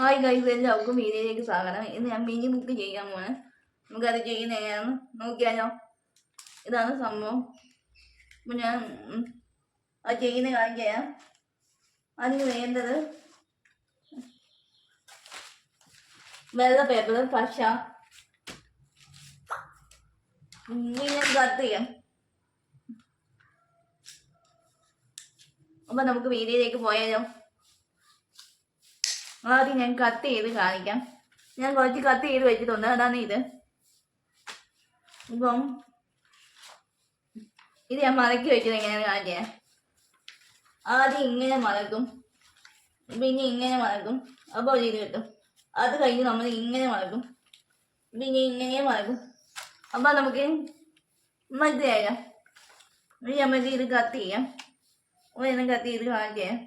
Hi guys, എല്ലാവർക്കും വീഡിയോയിലേക്ക് സ്വാഗതം. ഇന്ന് ഞാൻ മിനി ബുക്ക് ചെയ്യാൻ പോവാണ്. നമുക്കത് ചെയ്യുന്ന എങ്ങനെയാണെന്ന് നോക്കിയാലോ. ഇതാണ് സംഭവം. അപ്പം ഞാൻ അത് ചെയ്യുന്ന കാര്യം ചെയ്യാം. അതിന് വേണ്ടത് വെള്ള പേപ്പർ, പശ, പിന്നെ കട്ട് ചെയ്യാം. അപ്പം നമുക്ക് വീഡിയോയിലേക്ക് പോയാലോ. ആദ്യം ഞാൻ കട്ട് ചെയ്ത് കാണിക്കാം. ഞാൻ കുറച്ച് കട്ട് ചെയ്ത് വെച്ചിട്ടുണ്ട്. അതാണ് ഇത്. ഇപ്പം ഇത് ഞാൻ മടക്കി വെച്ചത് എങ്ങനെയാണ് കാണിക്കാം. ആദ്യം ഇങ്ങനെ മടക്കും, പിന്നെ ഇങ്ങനെ മടക്കും, അപ്പോൾ ഇത് കിട്ടും. അത് കഴിഞ്ഞ് നമ്മൾ ഇങ്ങനെ മടക്കും, പിന്നെ ഇങ്ങനെ മടക്കും, അപ്പോൾ നമുക്ക് മനസ്സിലാക്കാം. നമുക്ക് ഇത് കട്ട് ചെയ്യാം. ഒരെണ്ണം കട്ട് ചെയ്ത് കാണിക്കാം.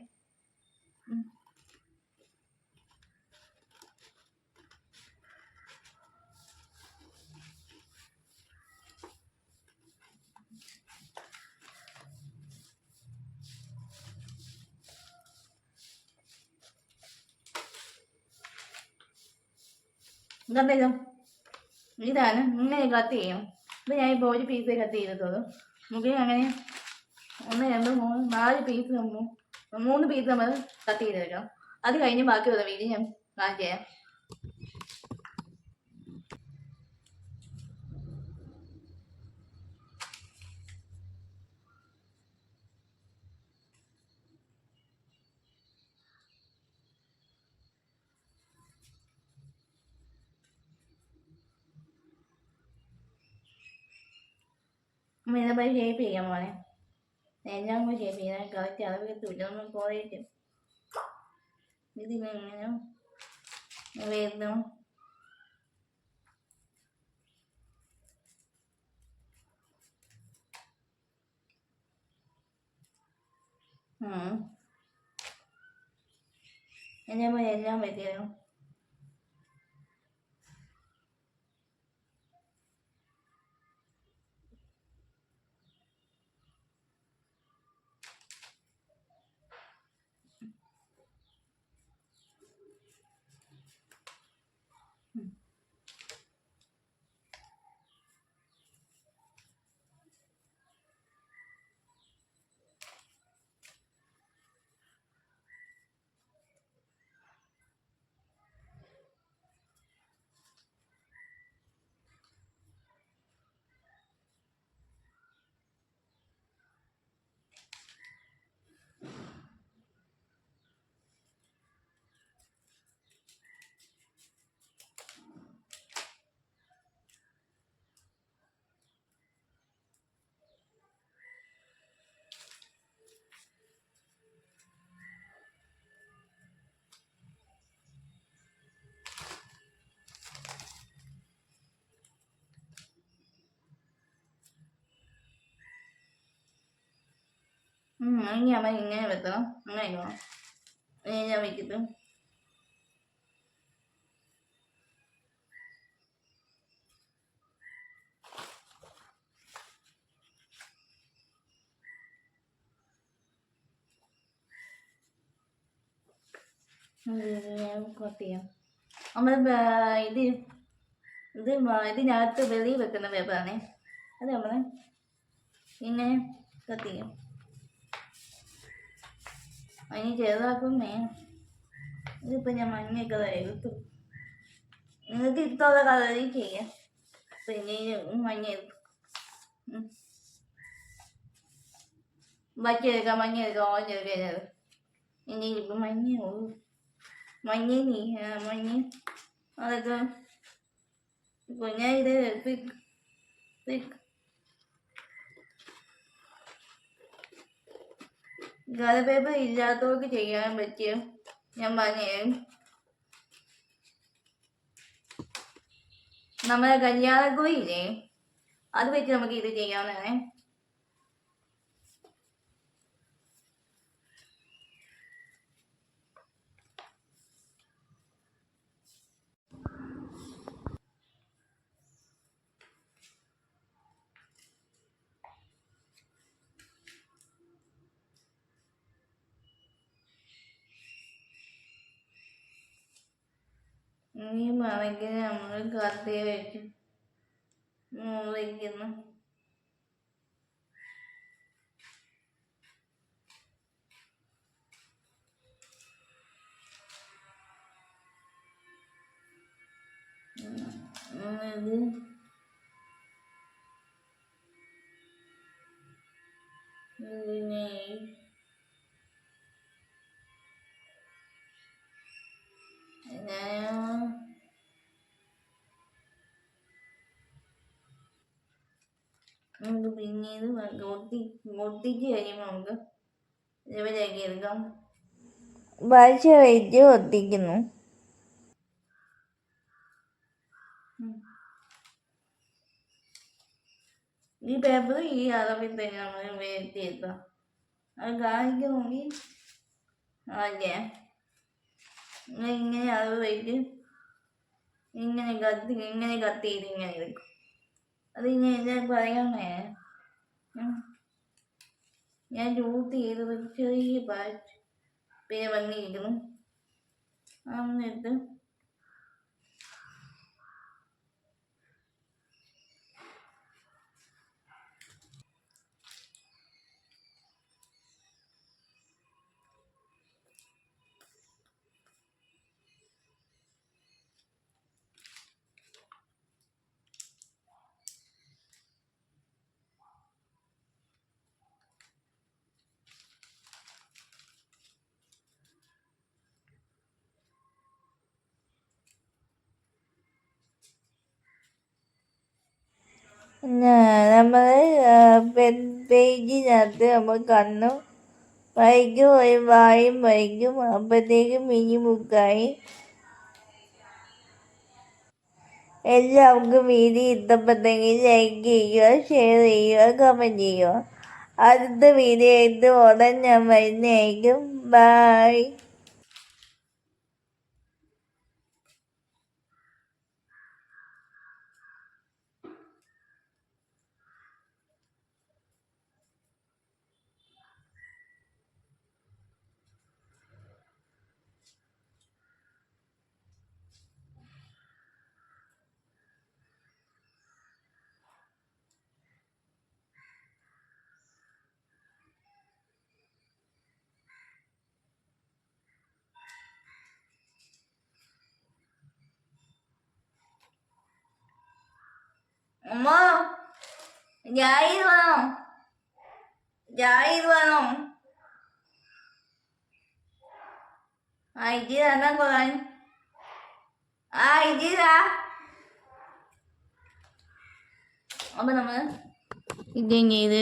ഇതല്ലോ, ഇതാണ്. ഇങ്ങനെ കട്ട് ചെയ്യും. ഇത് ഞാനിപ്പോൾ ഒരു പീസേ കട്ട് ചെയ്തിട്ടുള്ളൂ. നമുക്ക് അങ്ങനെ 1 2 3 4 പീസ്, 3 പീസ് നമ്മൾ കട്ട് ചെയ്തെടുക്കാം. അത് കഴിഞ്ഞ് ബാക്കിയുള്ള വീഡിയോ ഞാൻ കാണിച്ചു തരാം. ഇതേപോലെ ഷേപ്പ് ചെയ്യാൻ പോണേ. എല്ലാം കൂടി ഷേപ്പ് ചെയ്യാൻ കറക്റ്റ് അളവ് കിട്ടില്ല. നമ്മൾ കുറേയിട്ട് ഇതിനെങ്ങനെ വരുന്നു. ഇതേപോലെ എല്ലാം പറ്റിയിരുന്നു. ഇനി നമ്മൾ ഇങ്ങനെ വെക്കണം. അങ്ങനെ വേണം. ഞാൻ വെച്ചിട്ട് കട്ട് ചെയ്യാം. നമ്മൾ ഇതിനകത്ത് വെളിയിൽ വെക്കുന്ന പേപ്പറാണേ. അത് നമ്മൾ ഇങ്ങനെ കട്ട് ചെയ്യും. അതിന് ചെറുതാക്കുന്നേ. ഇതിപ്പോൾ ഞാൻ മഞ്ഞ കളർ എടുത്തു. നിങ്ങൾക്ക് ഇഷ്ടമുള്ള കളറിൽ ചെയ്യാം. പിന്നെ മഞ്ഞ എടുക്കും, ബാക്കി എടുക്കാം. മഞ്ഞ എടുക്കാം, ഓറഞ്ച് എടുക്കാം. ഇനി ഇപ്പം മഞ്ഞ അതൊക്കെ ഇപ്പോൾ ഞാൻ ഇത് കളർ പേപ്പർ ഇല്ലാത്തവർക്ക് ചെയ്യാൻ പറ്റിയ ഞാൻ പറഞ്ഞുതരും. നമ്മളെ കല്യാണക്കുറിയില്ലേ, അത് വെച്ച് നമുക്ക് ഇത് ചെയ്യാവുന്നതാണ്. ഈ മറയ്ക്ക് നമ്മൾ കത്തി വെച്ച് മുറിക്കുന്നു. ഇത് ഇതിനെ നമുക്ക് പിന്നീട് ഒട്ടിച്ച് കഴിയുമ്പോൾ നമുക്ക് ഇവരാക്കി എടുക്കാം. ഭാഷ വെച്ച് ഒട്ടിക്കുന്നു. ഈ പേപ്പർ ഈ അളവിൽ തന്നെ നമ്മൾ വരുത്തിയെടുക്കാം. അത് കാണിക്കുമെങ്കിൽ അതെ ഇങ്ങനെ അളവ് വെച്ച് ഇങ്ങനെ കത്തി ചെയ്ത് ഇങ്ങനെ എടുക്കും. അത് ഇനി എല്ലാവർക്കും പറയാമേ. ഞാൻ ഷൂട്ട് ചെയ്ത് ചെറിയ പാറ്റ് പിന്നെ വന്നിരിക്കുന്നു. എന്നിട്ട് നമ്മൾ പേജിനകത്ത് നമ്മൾ കണ്ണും വരയ്ക്കും, ഒരു വായും വരയ്ക്കും. അപ്പോഴത്തേക്കും മിനി ബുക്കായി. എല്ലാവർക്കും വീഡിയോ ഇഷ്ടപ്പെട്ടെങ്കിൽ ലൈക്ക് ചെയ്യുക, ഷെയർ ചെയ്യുക, കമൻറ്റ് ചെയ്യുക. അടുത്ത വീഡിയോ ആയിട്ട് ഉടൻ ഞാൻ വരുന്നതായിരിക്കും. ബൈ. അമ്മ ജാഹിദ് വേണോ? ജാഹിദ് വേണോ? ഇജി തന്നെ കൊള്ളാൻ. ഇജിതാ. അപ്പൊ നമ്മള് ഇതും ചെയ്ത്